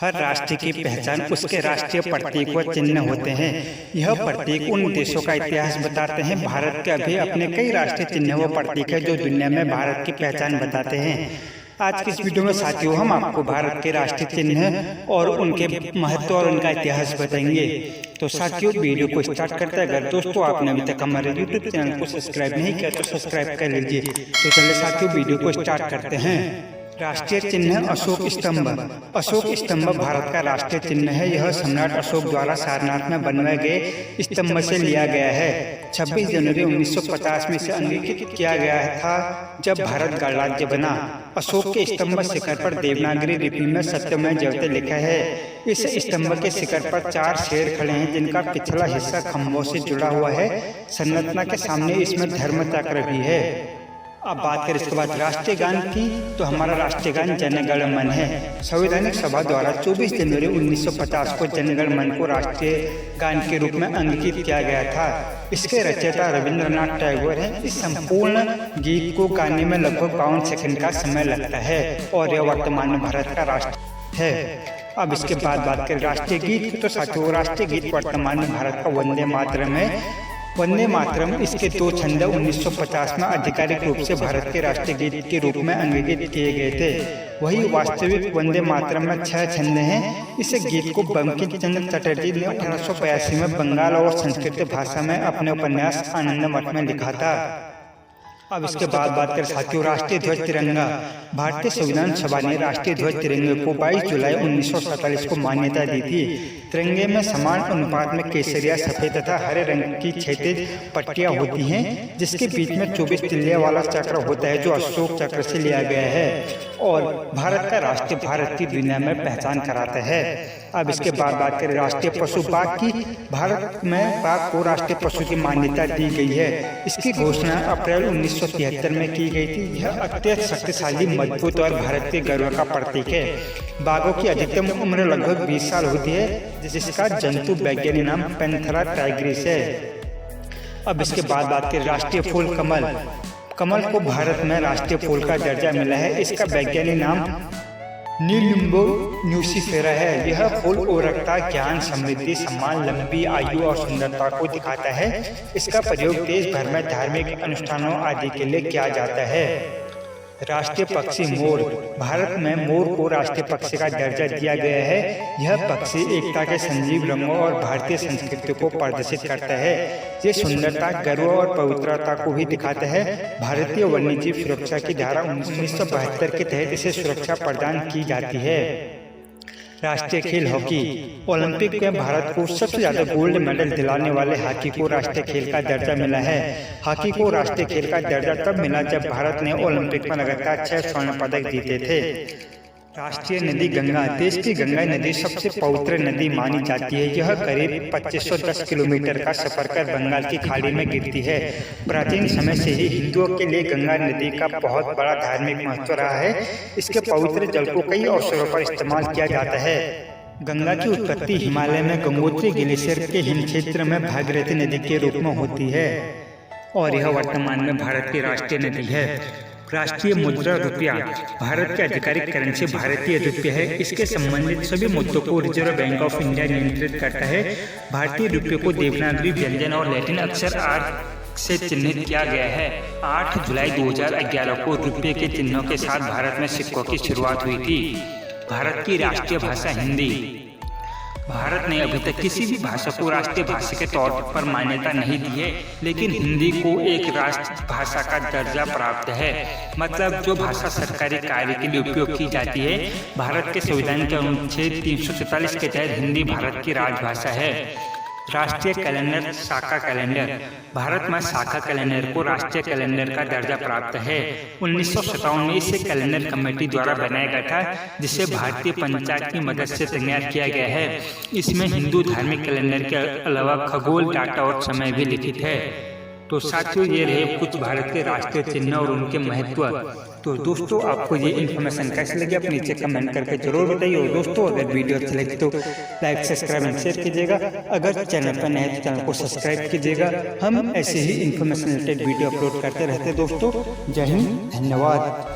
हर राष्ट्र की पहचान उसके राष्ट्रीय प्रतीक व चिन्ह होते हैं। यह प्रतीक उन देशों का इतिहास बताते हैं। भारत के भी अपने कई राष्ट्रीय चिन्ह व प्रतीक है जो दुनिया में भारत की पहचान बताते हैं। आज की इस वीडियो में साथियों हम आपको भारत के राष्ट्रीय चिन्ह और उनके महत्व और उनका इतिहास बताएंगे। तो साथियों वीडियो को स्टार्ट करते हैं। अगर दोस्तों आपने अभी तक हमारे यूट्यूब चैनल को सब्सक्राइब नहीं किया तो सब्सक्राइब कर लीजिए। तो चलिए साथियों वीडियो को स्टार्ट करते हैं। राष्ट्रीय चिन्ह अशोक स्तंभ। अशोक स्तंभ भारत का राष्ट्रीय चिन्ह है। यह सम्राट अशोक द्वारा सारनाथ में बनवाए गए स्तंभ से लिया गया है। 26 जनवरी 1950 में इसे अंगीकृत किया गया था जब भारत गणराज्य बना। अशोक के स्तंभ शिखर पर देवनागरी लिपि में सत्यमेव जयते लिखा है। इस स्तंभ के शिखर पर 4 शेर खड़े हैं जिनका पिछला हिस्सा खंभों से जुड़ा हुआ है। संरचना के सामने इसमें धर्म चक्र भी है। अब बात करें इसके बाद राष्ट्रीय गान की, तो हमारा राष्ट्रीय गान जन गण मन है। संवैधानिक सभा द्वारा 24 जनवरी 1950 को जन गण मन को राष्ट्रीय गान के रूप में अंगीकृत किया गया था। इसके रचयिता रविंद्रनाथ टैगोर हैं। इस संपूर्ण गीत को गाने में लगभग 52 सेकंड का समय लगता है और यह वर्तमान में भारत का राष्ट्र है। अब इसके बाद बात करें राष्ट्रीय गीत, तो साथियों राष्ट्रीय गीत वर्तमान में भारत का वंदे मातरम है। वंदे मातरम इसके 2 छंद 1950 में आधिकारिक रूप से भारत के राष्ट्रीय गीत के रूप में अंगीकृत किए गए थे। वही वास्तविक वंदे मातरम में 6 छंद हैं। इस गीत को बंकिम चंद्र चटर्जी ने 1882 में बंगाल और संस्कृत भाषा में अपने उपन्यास आनंदमठ में लिखा था। अब इसके बाद बात करें साथियों राष्ट्रीय ध्वज तिरंगा। भारतीय संविधान सभा ने राष्ट्रीय ध्वज तिरंगे को 22 जुलाई 1947 को मान्यता दी थी। तिरंगे में समान अनुपात में केसरिया, सफेद तथा हरे रंग की क्षैतिज पट्टियां होती हैं, जिसके बीच में 24 तिल्लियां वाला चक्र होता है जो अशोक चक्र से लिया गया है और भारत का राष्ट्रीय भारत की दुनिया में पहचान कराता है। अब इसके बाद बात करें राष्ट्रीय पशु बाघ की। भारत में बाघ को राष्ट्रीय पशु की मान्यता दी गई है। इसकी घोषणा अप्रैल 1973 में की गई थी। यह अत्यंत शक्तिशाली, मजबूत और भारत के गर्व का प्रतीक है। बाघों की अधिकतम उम्र लगभग 20 साल होती है, जिसका जंतु वैज्ञानिक नाम पैंथेरा टाइग्रिस है। अब इसके बाद बात करें राष्ट्रीय फूल कमल। कमल को भारत में राष्ट्रीय फूल का दर्जा मिला है। इसका वैज्ञानिक नाम नीलिम्बो न्यूसिफेरा है। यह फूल उर्वरकता, ज्ञान, समृद्धि, सम्मान, लंबी आयु और सुंदरता को दिखाता है। इसका प्रयोग देश भर में धार्मिक अनुष्ठानों आदि के लिए किया जाता है। राष्ट्रीय पक्षी मोर। भारत में मोर को राष्ट्रीय पक्षी का दर्जा दिया गया है। यह पक्षी एकता के संजीव रंगों और भारतीय संस्कृति को प्रदर्शित करता है। ये सुंदरता, गर्व और पवित्रता को भी दिखाता है। भारतीय वन्यजीव सुरक्षा की धारा 1972 के तहत इसे सुरक्षा प्रदान की जाती है। राष्ट्रीय खेल हॉकी। ओलंपिक में भारत को सबसे ज्यादा गोल्ड मेडल दिलाने वाले हॉकी को राष्ट्रीय खेल का दर्जा मिला है। हॉकी को राष्ट्रीय खेल का दर्जा तब मिला जब भारत ने ओलंपिक में लगातार 6 स्वर्ण पदक जीते थे। राष्ट्रीय नदी गंगा। देश की गंगा नदी सबसे पवित्र नदी मानी जाती है। यह करीब 2510 किलोमीटर का सफर कर बंगाल की खाड़ी में गिरती है। प्राचीन समय से ही हिंदुओं के लिए गंगा नदी का बहुत बड़ा धार्मिक महत्व रहा है। इसके पवित्र जल को कई अवसरों पर इस्तेमाल किया जाता है। गंगा की उत्पत्ति हिमालय में गंगोत्री ग्लेशियर के हिम क्षेत्र में भागीरथी नदी के रूप में होती है और यह वर्तमान में भारत की राष्ट्रीय नदी है। राष्ट्रीय मुद्रा रुपया। भारत की आधिकारिक करेंसी भारतीय रुपये है। इसके संबंधित सभी मुद्दों को रिजर्व बैंक ऑफ इंडिया नियंत्रित करता है। भारतीय रुपये को देवनागरी व्यंजन और लैटिन अक्षर R से चिन्हित किया गया है। 8 जुलाई 2011 को रुपये के चिन्हों के साथ भारत में सिक्कों की शुरुआत हुई थी। भारत की राष्ट्रीय भाषा हिंदी। भारत ने अभी तक किसी भी भाषा को राष्ट्रीय भाषा के तौर पर मान्यता नहीं दी है, लेकिन हिंदी को एक राष्ट्र भाषा का दर्जा प्राप्त है। मतलब जो भाषा सरकारी कार्य के लिए उपयोग की जाती है। भारत के संविधान के अनुच्छेद 344 के तहत हिंदी भारत की राजभाषा है। राष्ट्रीय कैलेंडर। शाखा कैलेंडर। भारत में शाखा कैलेंडर को राष्ट्रीय कैलेंडर का दर्जा प्राप्त है। 1957 में इसे कैलेंडर कमेटी द्वारा बनाया गया था, जिसे भारतीय पंचांग की मदद से तैयार किया गया है। इसमें हिंदू धार्मिक कैलेंडर के अलावा खगोल, डाटा और समय भी लिखित है। तो साथियों ये रहे कुछ भारत के राष्ट्रीय चिन्ह और उनके महत्व। तो दोस्तों आपको ये इन्फॉर्मेशन कैसे लगी आप नीचे कमेंट करके जरूर बताइए। और दोस्तों अगर वीडियो अच्छी लगी तो लाइक, सब्सक्राइब एंड शेयर कीजिएगा। अगर चैनल पर नए हैं तो चैनल को सब्सक्राइब कीजिएगा। हम ऐसे ही इन्फॉर्मेशन रिलेटेड वीडियो अपलोड करते रहते हैं दोस्तों। जय हिंद, धन्यवाद।